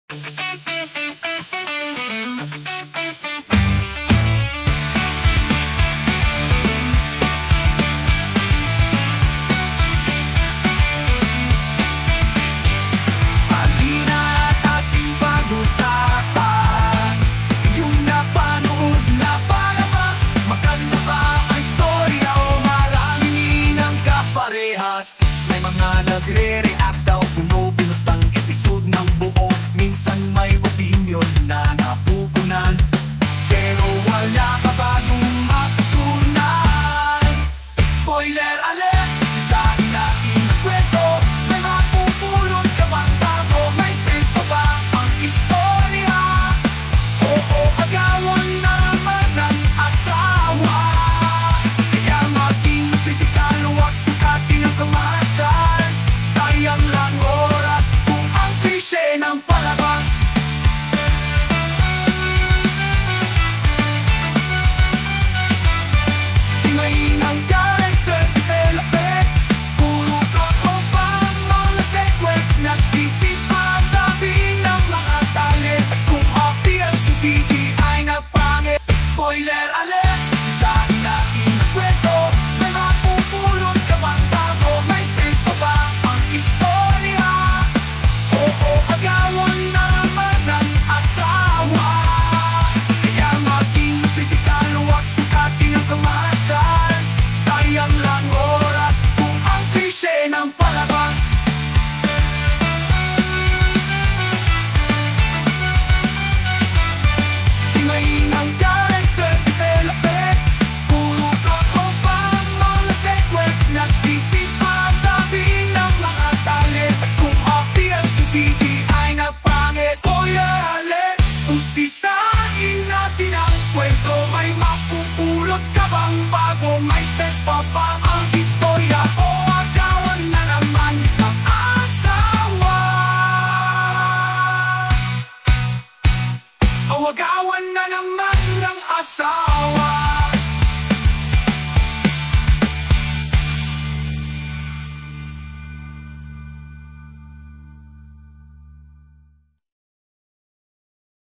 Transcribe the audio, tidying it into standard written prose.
May mga nagre-react daw kung pinustang episode ng buo. Minsan may opinion na napupunan, pero wala ka bagong matutunan. Spoiler alert! Sisahin natin ang kwento. May mapupulot ka bang bago? May sense pa ba ang istorya? Oo, agawan na naman ng asawa. Kaya maging kritikal, huwag sukatin ang commercials. Sayang lang oras kung ang klise ng palabas. Tingnan ang character development. Puro plot of ang mga sequence. Nagsisipag tabi ng mga talent. At kung obvious yung CGI na pangit, spoiler alert! Sisahin natin ang kwento. May mapupulot ka bang bago? May sense pa ba ang istorya? Oo, agawan na naman ng asawa. Kaya maging kritikal, huwag sukatin ang commercials. Sayang lang oras kung ang klise ng palabas. Tingnan ang character development. Puro plot of ang mga sequence. Nagsisipag tabi ng mga talent. At kung obvious yung CGI na pangit, spoiler alert! Usisahin natin ang kwento. May mapupulot ka bang bago? May sense pa ba ang istorya? O agawan na naman ng asawa? O agawan na naman ng asawa?